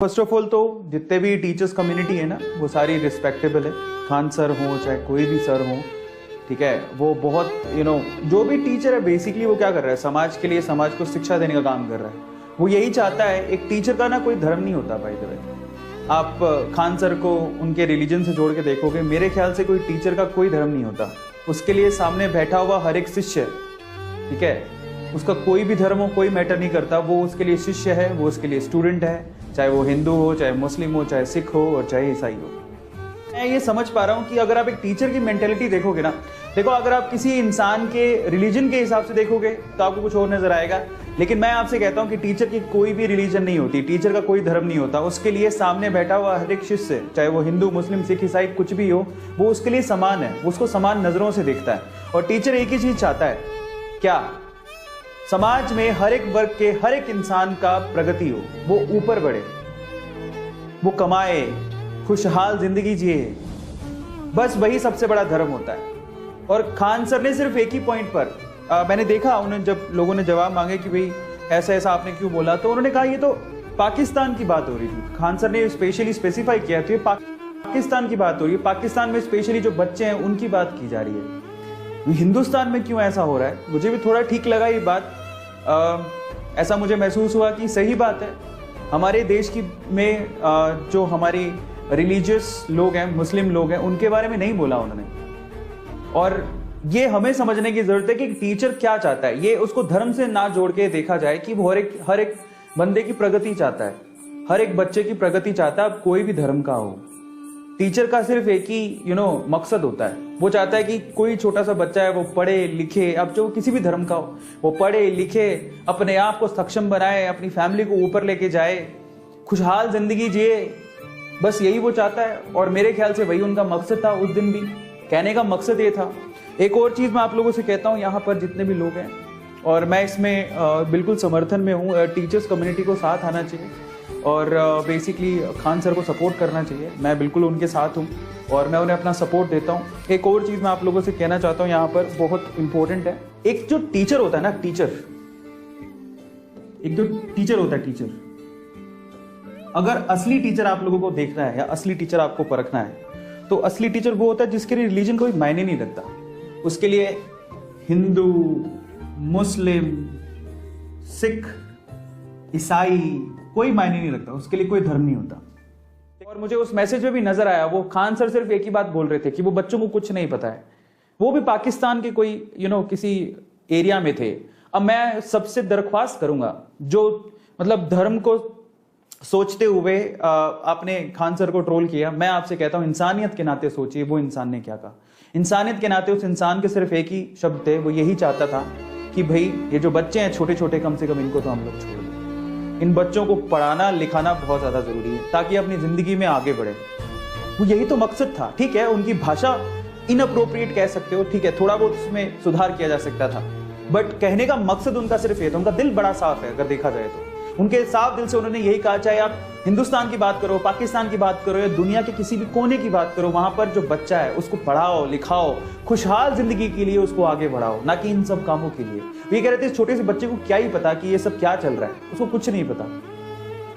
First of all तो जितने भी टीचर्स कम्युनिटी है ना वो सारी रिस्पेक्टेबल है। खान सर हो चाहे कोई भी सर हो, ठीक है, वो बहुत जो भी टीचर है बेसिकली वो क्या कर रहा है, समाज के लिए, समाज को शिक्षा देने का काम कर रहा है। वो यही चाहता है। एक टीचर का ना कोई धर्म नहीं होता बाय द वे। आप खान सर को उनके रिलीजन से जोड़ के देखोगे, मेरे ख्याल से कोई टीचर का कोई धर्म नहीं होता। उसके लिए सामने बैठा हुआ हर एक शिष्य, ठीक है, उसका कोई भी धर्म हो कोई मैटर नहीं करता, वो उसके लिए शिष्य है, वो उसके लिए स्टूडेंट है, चाहे वो हिंदू हो, चाहे मुस्लिम हो, चाहे सिख हो और चाहे ईसाई हो। मैं ये समझ पा रहा हूँ कि अगर आप एक टीचर की मेंटेलिटी देखोगे ना, देखो अगर आप किसी इंसान के रिलीजन के हिसाब से देखोगे तो आपको कुछ और नजर आएगा, लेकिन मैं आपसे कहता हूँ कि टीचर की कोई भी रिलीजन नहीं होती, टीचर का कोई धर्म नहीं होता। उसके लिए सामने बैठा हुआ हर एक शिष्य, चाहे वो हिंदू, मुस्लिम, सिख, ईसाई कुछ भी हो, वो उसके लिए समान है, वो उसको समान नजरों से देखता है। और टीचर एक ही चीज चाहता है, क्या? समाज में हर एक वर्ग के हर एक इंसान का प्रगति हो, वो ऊपर बढ़े, वो कमाए, खुशहाल जिंदगी जिए, बस वही सबसे बड़ा धर्म होता है। और खान सर ने सिर्फ एक ही पॉइंट पर मैंने देखा, उन्होंने जब लोगों ने जवाब मांगे कि भाई ऐसा ऐसा आपने क्यों बोला, तो उन्होंने कहा ये तो पाकिस्तान की बात हो रही थी। खान सर ने स्पेशली स्पेसिफाई किया तो ये पाकिस्तान की बात हो रही है, पाकिस्तान में स्पेशली जो बच्चे हैं उनकी बात की जा रही है। हिंदुस्तान में क्यों ऐसा हो रहा है? मुझे भी थोड़ा ठीक लगा ये बात। ऐसा मुझे महसूस हुआ कि सही बात है। हमारे देश की में जो हमारी रिलीजियस लोग हैं, मुस्लिम लोग हैं, उनके बारे में नहीं बोला उन्होंने। और ये हमें समझने की जरूरत है कि टीचर क्या चाहता है। ये उसको धर्म से ना जोड़ के देखा जाए कि वो हर एक बंदे की प्रगति चाहता है, हर एक बच्चे की प्रगति चाहता है, अब कोई भी धर्म का हो। टीचर का सिर्फ एक ही मकसद होता है, वो चाहता है कि कोई छोटा सा बच्चा है वो पढ़े लिखे, अब जो किसी भी धर्म का हो, वो पढ़े लिखे, अपने आप को सक्षम बनाए, अपनी फैमिली को ऊपर लेके जाए, खुशहाल जिंदगी जिए, बस यही वो चाहता है। और मेरे ख्याल से वही उनका मकसद था। उस दिन भी कहने का मकसद ये था। एक और चीज मैं आप लोगों से कहता हूँ, यहाँ पर जितने भी लोग हैं, और मैं इसमें बिल्कुल समर्थन में हूँ, टीचर्स कम्युनिटी को साथ आना चाहिए और बेसिकली खान सर को सपोर्ट करना चाहिए। मैं बिल्कुल उनके साथ हूँ और मैं उन्हें अपना सपोर्ट देता हूँ। एक और चीज़ मैं आप लोगों से कहना चाहता हूँ, यहाँ पर बहुत इंपॉर्टेंट है। एक जो टीचर होता है ना, टीचर होता है, टीचर, अगर असली टीचर आप लोगों को देखना है या असली टीचर आपको परखना है, तो असली टीचर वो होता है जिसके लिए रिलीजन कोई मायने नहीं रखता। उसके लिए हिंदू, मुस्लिम, सिख, ईसाई कोई मायने नहीं रखता, उसके लिए कोई धर्म नहीं होता। और मुझे उस मैसेज में भी नजर आया, वो खान सर सिर्फ एक ही बात बोल रहे थे कि वो बच्चों को कुछ नहीं पता है। वो भी पाकिस्तान के कोई किसी एरिया में थे। अब मैं सबसे दरख्वास्त करूंगा, जो मतलब धर्म को सोचते हुए आपने खान सर को ट्रोल किया, मैं आपसे कहता हूं इंसानियत के नाते सोचिए वो इंसान ने क्या कहा। इंसानियत के नाते उस इंसान के सिर्फ एक ही शब्द थे, वो यही चाहता था कि भाई ये जो बच्चे हैं छोटे छोटे, कम से कम इनको तो हम लोग छोड़ दें। इन बच्चों को पढ़ाना लिखाना बहुत ज्यादा जरूरी है ताकि अपनी जिंदगी में आगे बढ़े। वो यही तो मकसद था। ठीक है, उनकी भाषा इनअप्रोप्रिएट कह सकते हो, ठीक है, थोड़ा बहुत उसमें सुधार किया जा सकता था, बट कहने का मकसद उनका सिर्फ ये था। उनका दिल बड़ा साफ है, अगर देखा जाए तो उनके साफ दिल से उन्होंने यही कहा, चाहे आप हिंदुस्तान की बात करो, पाकिस्तान की बात करो या दुनिया के किसी भी कोने की बात करो, वहां पर जो बच्चा है उसको पढ़ाओ लिखाओ, खुशहाल जिंदगी के लिए उसको आगे बढ़ाओ, ना कि इन सब कामों के लिए। ये कह रहे थे इस छोटे से बच्चे को क्या ही पता कि ये सब क्या चल रहा है, उसको कुछ नहीं पता।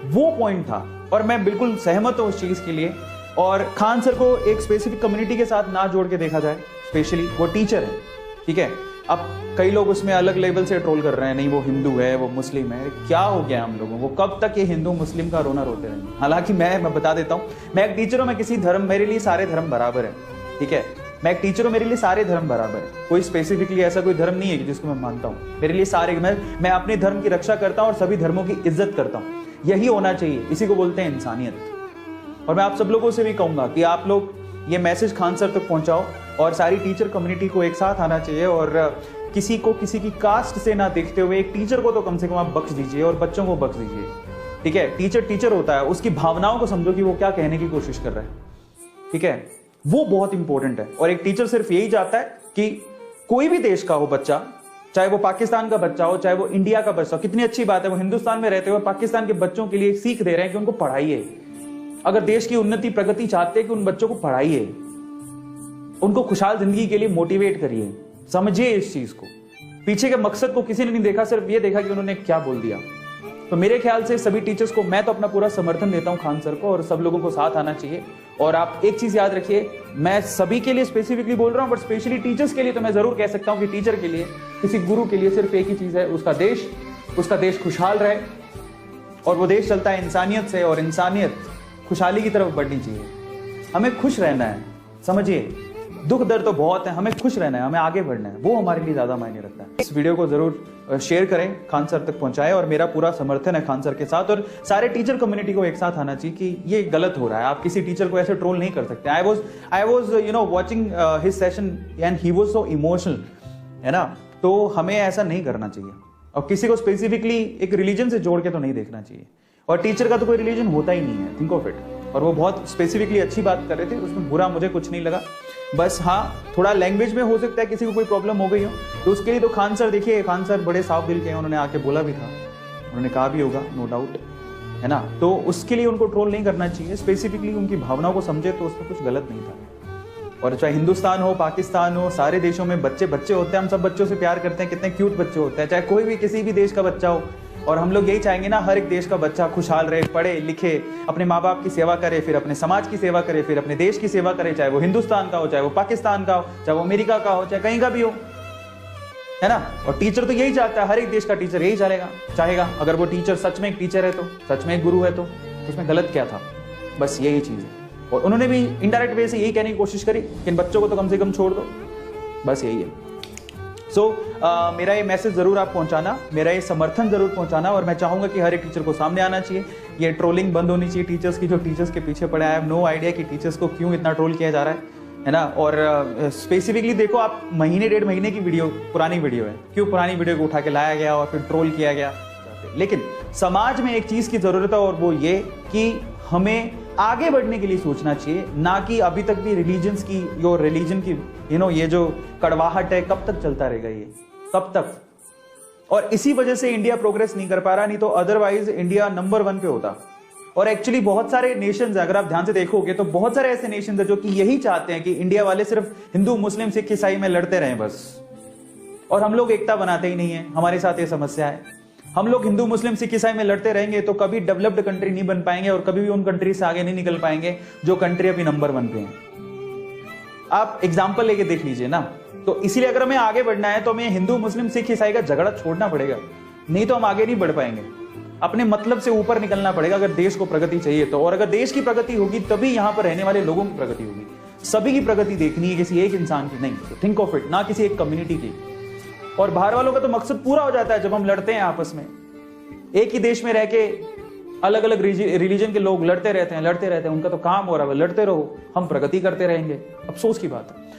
वो पॉइंट था और मैं बिल्कुल सहमत हूं उस चीज के लिए। और खान सर को एक स्पेसिफिक कम्युनिटी के साथ ना जोड़ के देखा जाए, स्पेशली वो टीचर है, ठीक है। अब कई लोग उसमें अलग लेवल से ट्रोल कर रहे हैं, नहीं वो हिंदू है, वो मुस्लिम है, क्या हो गया हम लोगों को, कब तक ये हिंदू मुस्लिम का रोना रोते रहेंगे। हालांकि मैं बता देता हूँ, मैं एक टीचर हूँ, मैं किसी धर्म, मेरे लिए सारे धर्म बराबर है, ठीक है। मैं एक टीचर हूँ, मेरे लिए सारे धर्म बराबर है। कोई स्पेसिफिकली ऐसा कोई धर्म नहीं है जिसको मैं मानता हूँ। मेरे लिए सारे, मैं अपने धर्म की रक्षा करता हूँ और सभी धर्मों की इज्जत करता हूँ। यही होना चाहिए, इसी को बोलते हैं इंसानियत। और मैं आप सब लोगों से भी कहूंगा कि आप लोग ये मैसेज खान सर तक पहुंचाओ और सारी टीचर कम्युनिटी को एक साथ आना चाहिए और किसी को किसी की कास्ट से ना देखते हुए एक टीचर को तो कम से कम आप बख्श दीजिए और बच्चों को बख्श दीजिए, ठीक है। टीचर टीचर होता है, उसकी भावनाओं को समझो कि वो क्या कहने की कोशिश कर रहा है, ठीक है। वो बहुत इंपॉर्टेंट है। और एक टीचर सिर्फ यही चाहता है कि कोई भी देश का हो बच्चा, चाहे वो पाकिस्तान का बच्चा हो, चाहे वो इंडिया का बच्चा हो, कितनी अच्छी बात है वो हिंदुस्तान में रहते हुए पाकिस्तान के बच्चों के लिए सीख दे रहे हैं कि उनको पढ़ाइए। अगर देश की उन्नति प्रगति चाहते हैं कि उन बच्चों को पढ़ाइए, उनको खुशहाल जिंदगी के लिए मोटिवेट करिए, समझिए इस चीज को। पीछे के मकसद को किसी ने नहीं देखा, सिर्फ ये देखा कि उन्होंने क्या बोल दिया। तो मेरे ख्याल से सभी टीचर्स को मैं तो अपना पूरा समर्थन देता हूं खान सर को, और सब लोगों को साथ आना चाहिए। और आप एक चीज याद रखिए, मैं सभी के लिए स्पेसिफिकली बोल रहा हूं, बट स्पेशली टीचर्स के लिए तो मैं जरूर कह सकता हूं कि टीचर के लिए, किसी गुरु के लिए सिर्फ एक ही चीज है, उसका देश खुशहाल रहे। और वो देश चलता है इंसानियत से, और इंसानियत खुशहाली की तरफ बढ़नी चाहिए। हमें खुश रहना है, समझिए, दुख दर्द तो बहुत है, हमें खुश रहना है, हमें आगे बढ़ना है, वो हमारे लिए ज्यादा मायने रखता है। इस वीडियो को जरूर शेयर करें, खान सर तक पहुंचाएं, और मेरा पूरा समर्थन है खान सर के साथ। और सारे टीचर कम्युनिटी को एक साथ आना चाहिए कि ये गलत हो रहा है, आप किसी टीचर को ऐसे ट्रोल नहीं कर सकते। I was watching his session and he was so emotional, है ना। तो हमें ऐसा नहीं करना चाहिए, और किसी को स्पेसिफिकली एक रिलीजन से जोड़ के तो नहीं देखना चाहिए। और टीचर का तो कोई रिलीजन होता ही नहीं है, थिंक ऑफ इट। और वो बहुत स्पेसिफिकली अच्छी बात कर रहे थे, उसमें बुरा मुझे कुछ नहीं लगा। बस हाँ, थोड़ा लैंग्वेज में हो सकता है किसी को कोई प्रॉब्लम हो गई हो, तो उसके लिए तो खान सर, देखिए खान सर बड़े साफ दिल के हैं, उन्होंने आके बोला भी था, उन्होंने कहा भी होगा, नो डाउट, है ना। तो उसके लिए उनको ट्रोल नहीं करना चाहिए, स्पेसिफिकली उनकी भावनाओं को समझे तो उसमें कुछ गलत नहीं था। और चाहे हिंदुस्तान हो, पाकिस्तान हो, सारे देशों में बच्चे होते हैं, हम सब बच्चों से प्यार करते हैं, कितने क्यूट बच्चे होते हैं, चाहे कोई भी किसी भी देश का बच्चा हो। और हम लोग यही चाहेंगे ना, हर एक देश का बच्चा खुशहाल रहे, पढ़े लिखे, अपने माँ बाप की सेवा करे, फिर अपने समाज की सेवा करे, फिर अपने देश की सेवा करे, चाहे वो हिंदुस्तान का हो, चाहे वो पाकिस्तान का हो, चाहे वो अमेरिका का हो, चाहे कहीं का भी हो, है ना। और टीचर तो यही चाहता है, हर एक देश का टीचर यही चाहेगा। अगर वो टीचर सच में एक टीचर है, तो सच में एक गुरु है, तो उसमें गलत क्या था, बस यही चीज है। और उन्होंने भी इनडायरेक्ट वे से यही कहने की कोशिश करी कि इन बच्चों को तो कम से कम छोड़ दो, बस यही है। सो मेरा ये मैसेज जरूर आप पहुंचाना, मेरा ये समर्थन जरूर पहुंचाना, और मैं चाहूंगा कि हर एक टीचर को सामने आना चाहिए। ये ट्रोलिंग बंद होनी चाहिए टीचर्स की, जो टीचर्स के पीछे पड़े। आई हैव नो आइडिया कि टीचर्स को क्यों इतना ट्रोल किया जा रहा है ना। और स्पेसिफिकली देखो, आप महीने 1.5 महीने की वीडियो, पुरानी वीडियो है, क्यों पुरानी वीडियो को उठा के लाया गया और फिर ट्रोल किया गया। लेकिन समाज में एक चीज की जरूरत है, और वो ये कि हमें आगे बढ़ने के लिए सोचना चाहिए, ना कि अभी तक भी रिलीजन्स की, यो रिलीजन की ये जो कड़वाहट है, कब तक चलता रहेगा ये, कब तक। और इसी वजह से इंडिया प्रोग्रेस नहीं कर पा रहा, नहीं तो अदरवाइज इंडिया नंबर 1 पे होता। और एक्चुअली बहुत सारे नेशंस, अगर आप ध्यान से देखोगे तो बहुत सारे ऐसे नेशंस हैं जो कि यही चाहते हैं कि इंडिया वाले सिर्फ हिंदू मुस्लिम सिख ईसाई में लड़ते रहें बस, और हम लोग एकता बनाते ही नहीं है। हमारे साथ ये समस्या है, हम लोग हिंदू मुस्लिम सिख ईसाई में लड़ते रहेंगे तो कभी डेवलप्ड कंट्री नहीं बन पाएंगे, और कभी भी उन कंट्री से आगे नहीं निकल पाएंगे जो कंट्री अभी नंबर 1 पे है। आप एग्जाम्पल लेके देख लीजिए ना। तो इसीलिए अगर हमें आगे बढ़ना है तो हमें हिंदू मुस्लिम सिख ईसाई का झगड़ा छोड़ना पड़ेगा, नहीं तो हम आगे नहीं बढ़ पाएंगे। अपने मतलब से ऊपर निकलना पड़ेगा अगर देश को प्रगति चाहिए तो। और अगर देश की प्रगति होगी तभी यहां पर रहने वाले लोगों की प्रगति होगी। सभी की प्रगति देखनी है, किसी एक इंसान की नहीं। थिंक ऑफ इट, ना किसी एक कम्युनिटी की। और बाहर वालों का तो मकसद पूरा हो जाता है जब हम लड़ते हैं आपस में। एक ही देश में रह के अलग अलग रिलीजन के लोग लड़ते रहते हैं, उनका तो काम हो रहा है लड़ते रहो, हम प्रगति करते रहेंगे। अफसोस की बात है।